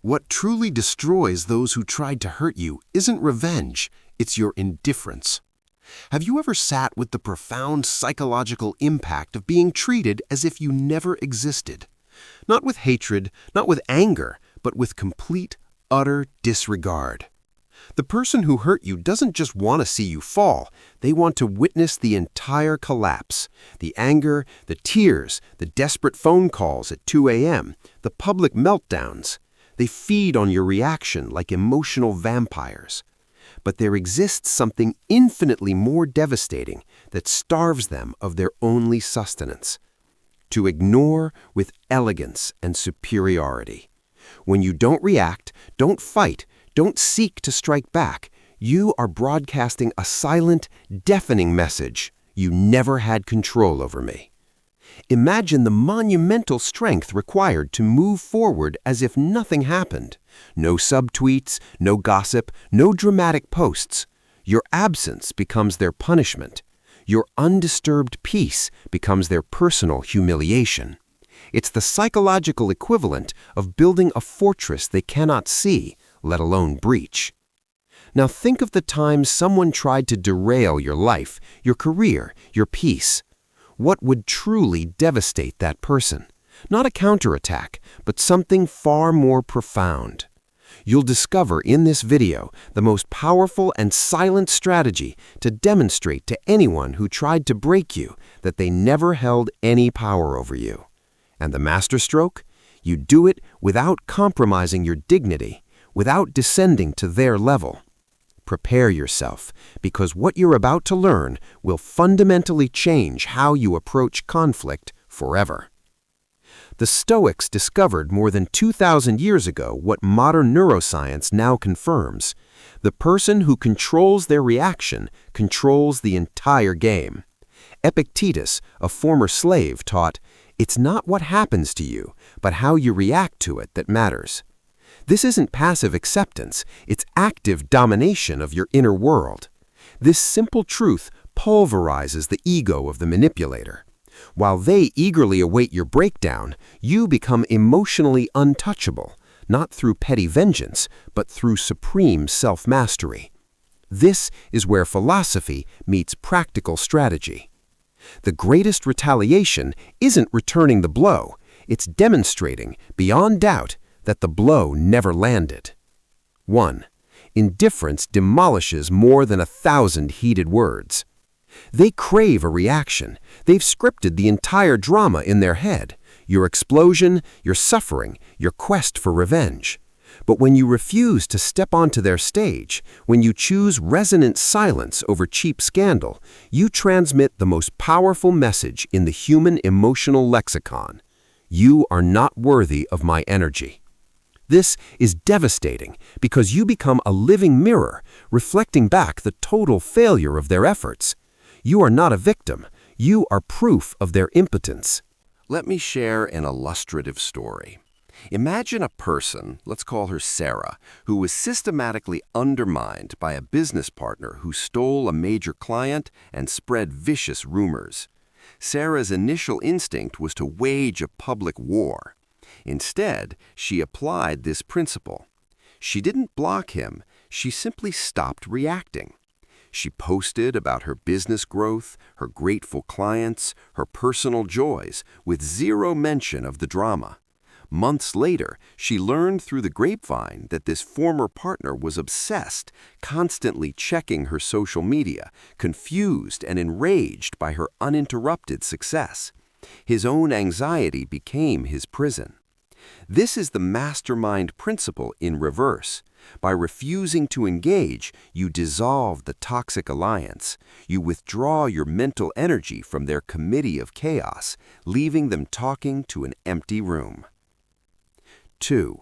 What truly destroys those who tried to hurt you isn't revenge, it's your indifference. Have you ever sat with the profound psychological impact of being treated as if you never existed? Not with hatred, not with anger, but with complete, utter disregard. The person who hurt you doesn't just want to see you fall, they want to witness the entire collapse. The anger, the tears, the desperate phone calls at 2 a.m., the public meltdowns. They feed on your reaction like emotional vampires. But there exists something infinitely more devastating that starves them of their only sustenance. To ignore with elegance and superiority. When you don't react, don't fight, don't seek to strike back, you are broadcasting a silent, deafening message. You never had control over me. Imagine the monumental strength required to move forward as if nothing happened. No subtweets, no gossip, no dramatic posts. Your absence becomes their punishment. Your undisturbed peace becomes their personal humiliation. It's the psychological equivalent of building a fortress they cannot see, let alone breach. Now think of the times someone tried to derail your life, your career, your peace. What would truly devastate that person? Not a counterattack, but something far more profound. You'll discover in this video the most powerful and silent strategy to demonstrate to anyone who tried to break you that they never held any power over you. And the masterstroke? You do it without compromising your dignity, without descending to their level. Prepare yourself, because what you're about to learn will fundamentally change how you approach conflict forever. The Stoics discovered more than 2,000 years ago what modern neuroscience now confirms. The person who controls their reaction controls the entire game. Epictetus, a former slave, taught, "It's not what happens to you, but how you react to it that matters." This isn't passive acceptance, it's active domination of your inner world. This simple truth pulverizes the ego of the manipulator. While they eagerly await your breakdown, you become emotionally untouchable, not through petty vengeance, but through supreme self-mastery. This is where philosophy meets practical strategy. The greatest retaliation isn't returning the blow, it's demonstrating, beyond doubt, that the blow never landed. 1. Indifference demolishes more than 1,000 heated words. They crave a reaction. They've scripted the entire drama in their head, your explosion, your suffering, your quest for revenge. But when you refuse to step onto their stage, when you choose resonant silence over cheap scandal, you transmit the most powerful message in the human emotional lexicon. You are not worthy of my energy. This is devastating because you become a living mirror, reflecting back the total failure of their efforts. You are not a victim. You are proof of their impotence. Let me share an illustrative story. Imagine a person, let's call her Sarah, who was systematically undermined by a business partner who stole a major client and spread vicious rumors. Sarah's initial instinct was to wage a public war. Instead, she applied this principle. She didn't block him, she simply stopped reacting. She posted about her business growth, her grateful clients, her personal joys, with zero mention of the drama. Months later, she learned through the grapevine that this former partner was obsessed, constantly checking her social media, confused and enraged by her uninterrupted success. His own anxiety became his prison. This is the mastermind principle in reverse. By refusing to engage, you dissolve the toxic alliance. You withdraw your mental energy from their committee of chaos, leaving them talking to an empty room. 2.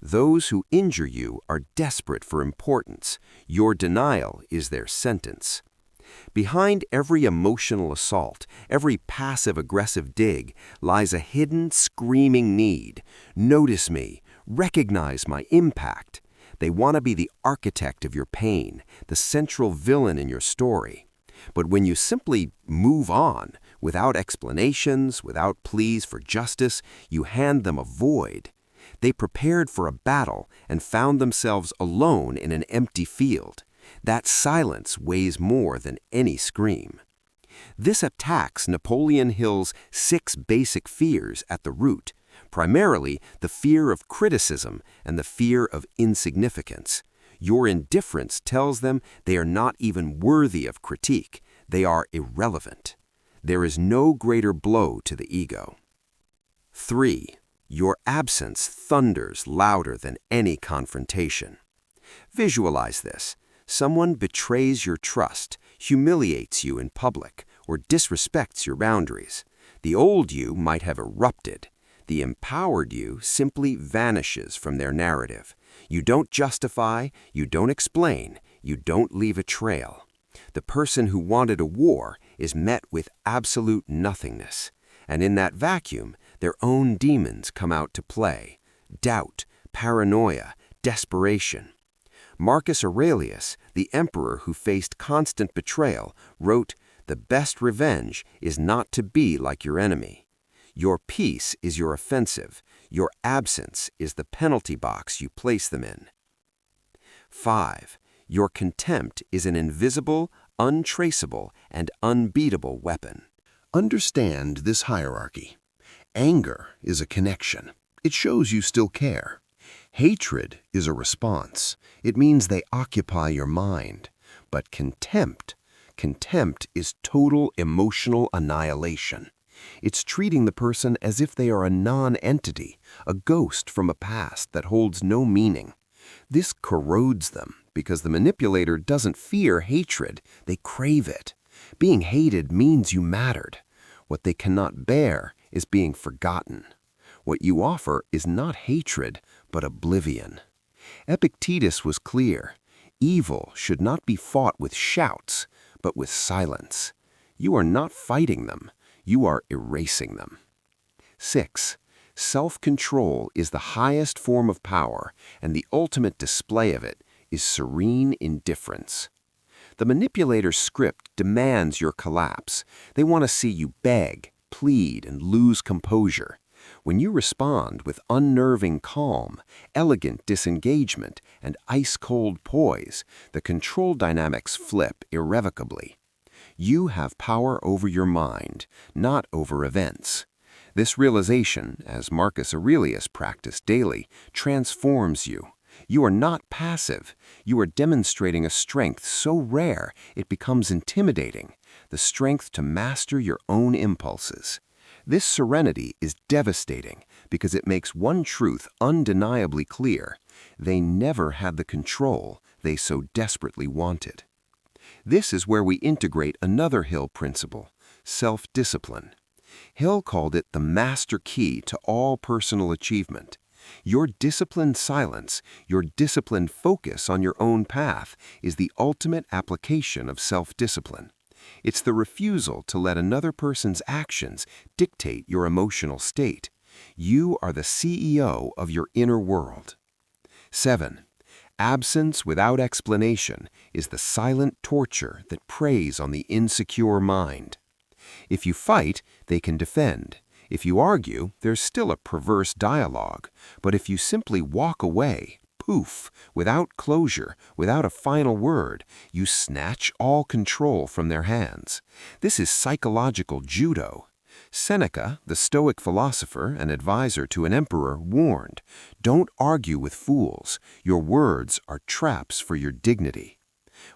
Those who injure you are desperate for importance. Your denial is their sentence. Behind every emotional assault, every passive-aggressive dig, lies a hidden, screaming need. Notice me. Recognize my impact. They want to be the architect of your pain, the central villain in your story. But when you simply move on, without explanations, without pleas for justice, you hand them a void. They prepared for a battle and found themselves alone in an empty field. That silence weighs more than any scream. This attacks Napoleon Hill's 6 basic fears at the root, primarily the fear of criticism and the fear of insignificance. Your indifference tells them they are not even worthy of critique. They are irrelevant. There is no greater blow to the ego. 3. Your absence thunders louder than any confrontation. Visualize this. Someone betrays your trust, humiliates you in public, or disrespects your boundaries. The old you might have erupted. The empowered you simply vanishes from their narrative. You don't justify, you don't explain, you don't leave a trail. The person who wanted a war is met with absolute nothingness. And in that vacuum, their own demons come out to play. Doubt, paranoia, desperation. Marcus Aurelius, the emperor who faced constant betrayal, wrote, "The best revenge is not to be like your enemy. Your peace is your offensive. Your absence is the penalty box you place them in." 5. Your contempt is an invisible, untraceable, and unbeatable weapon. Understand this hierarchy. Anger is a connection. It shows you still care. Hatred is a response. It means they occupy your mind. But contempt is total emotional annihilation. It's treating the person as if they are a non-entity, a ghost from a past that holds no meaning. This corrodes them because the manipulator doesn't fear hatred, they crave it. Being hated means you mattered. What they cannot bear is being forgotten. What you offer is not hatred, but oblivion. Epictetus was clear. Evil should not be fought with shouts, but with silence. You are not fighting them. You are erasing them. 6. Self-control is the highest form of power, and the ultimate display of it is serene indifference. The manipulator's script demands your collapse. They want to see you beg, plead, and lose composure. When you respond with unnerving calm, elegant disengagement, and ice-cold poise, the control dynamics flip irrevocably. You have power over your mind, not over events. This realization, as Marcus Aurelius practiced daily, transforms you. You are not passive. You are demonstrating a strength so rare it becomes intimidating, the strength to master your own impulses. This serenity is devastating because it makes one truth undeniably clear. They never had the control they so desperately wanted. This is where we integrate another Hill principle, self-discipline. Hill called it the master key to all personal achievement. Your disciplined silence, your disciplined focus on your own path is the ultimate application of self-discipline. It's the refusal to let another person's actions dictate your emotional state. You are the CEO of your inner world. 7. Absence without explanation is the silent torture that preys on the insecure mind. If you fight, they can defend. If you argue, there's still a perverse dialogue. But if you simply walk away, poof, without closure, without a final word, you snatch all control from their hands. This is psychological judo. Seneca, the Stoic philosopher and advisor to an emperor, warned, "Don't argue with fools. Your words are traps for your dignity."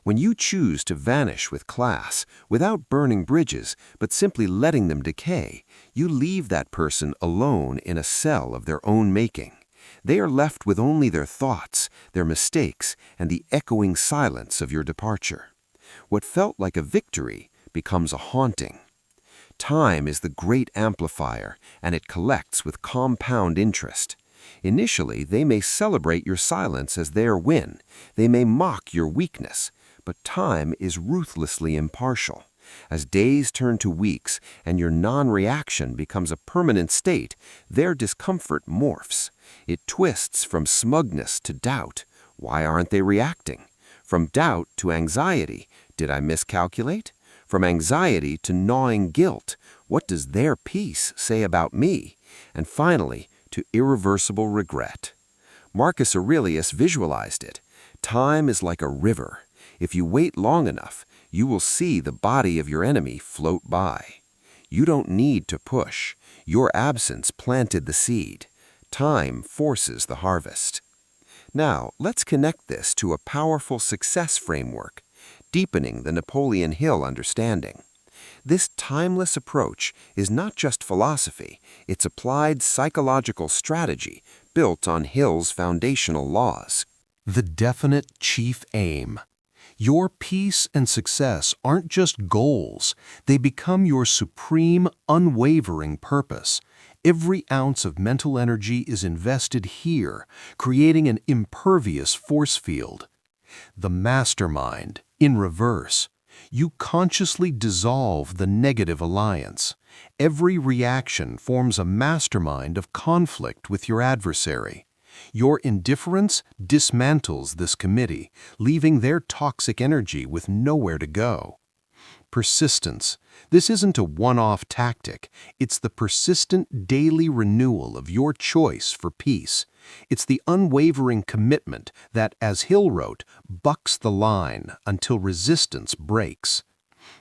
When you choose to vanish with class, without burning bridges, but simply letting them decay, you leave that person alone in a cell of their own making. They are left with only their thoughts, their mistakes, and the echoing silence of your departure. What felt like a victory becomes a haunting. Time is the great amplifier, and it collects with compound interest. Initially, they may celebrate your silence as their win. They may mock your weakness. But time is ruthlessly impartial. As days turn to weeks and your non-reaction becomes a permanent state, their discomfort morphs. It twists from smugness to doubt. Why aren't they reacting? From doubt to anxiety. Did I miscalculate? From anxiety to gnawing guilt. What does their peace say about me? And finally, to irreversible regret. Marcus Aurelius visualized it. Time is like a river. If you wait long enough, you will see the body of your enemy float by. You don't need to push. Your absence planted the seed. Time forces the harvest. Now, let's connect this to a powerful success framework, deepening the Napoleon Hill understanding. This timeless approach is not just philosophy, it's applied psychological strategy built on Hill's foundational laws. The definite chief aim. Your peace and success aren't just goals, they become your supreme, unwavering purpose. Every ounce of mental energy is invested here, creating an impervious force field. The mastermind, in reverse. You consciously dissolve the negative alliance. Every reaction forms a mastermind of conflict with your adversary. Your indifference dismantles this committee, leaving their toxic energy with nowhere to go. Persistence. This isn't a one-off tactic. It's the persistent daily renewal of your choice for peace. It's the unwavering commitment that, as Hill wrote, bucks the line until resistance breaks.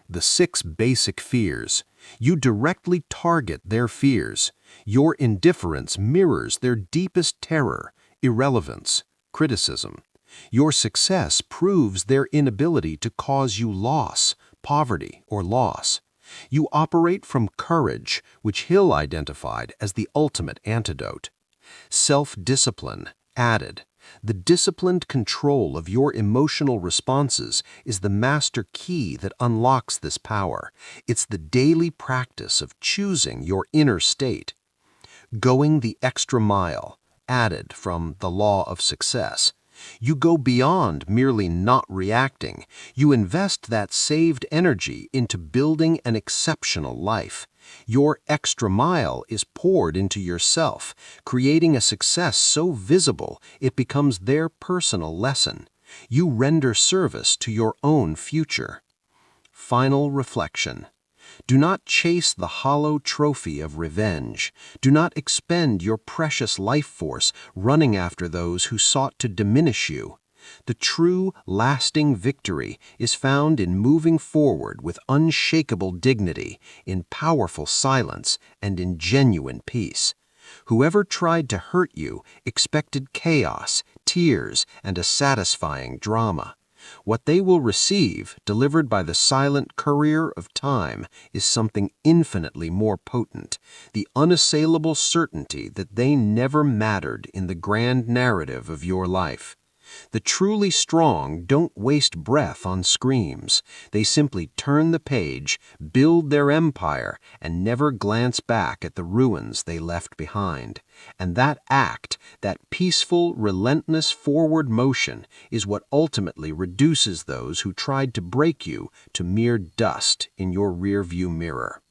The 6 basic fears. You directly target their fears. Your indifference mirrors their deepest terror, irrelevance, criticism. Your success proves their inability to cause you loss, poverty, or loss. You operate from courage, which Hill identified as the ultimate antidote. Self-discipline, added. The disciplined control of your emotional responses is the master key that unlocks this power. It's the daily practice of choosing your inner state. Going the extra mile, added from the law of success. You go beyond merely not reacting. You invest that saved energy into building an exceptional life. Your extra mile is poured into yourself, creating a success so visible it becomes their personal lesson. You render service to your own future. Final reflection. Do not chase the hollow trophy of revenge. Do not expend your precious life force running after those who sought to diminish you. The true, lasting victory is found in moving forward with unshakable dignity, in powerful silence, and in genuine peace. Whoever tried to hurt you expected chaos, tears, and a satisfying drama. What they will receive, delivered by the silent courier of time, is something infinitely more potent, the unassailable certainty that they never mattered in the grand narrative of your life. The truly strong don't waste breath on screams. They simply turn the page, build their empire, and never glance back at the ruins they left behind. And that act, that peaceful, relentless forward motion, is what ultimately reduces those who tried to break you to mere dust in your rearview mirror.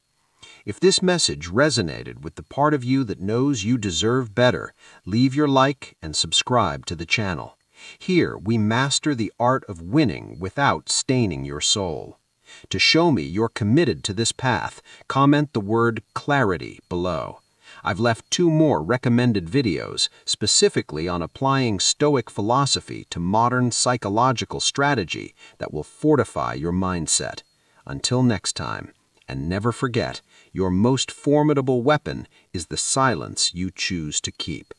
If this message resonated with the part of you that knows you deserve better, leave your like and subscribe to the channel. Here, we master the art of winning without staining your soul. To show me you're committed to this path, comment the word clarity below. I've left 2 more recommended videos specifically on applying Stoic philosophy to modern psychological strategy that will fortify your mindset. Until next time, and never forget, your most formidable weapon is the silence you choose to keep.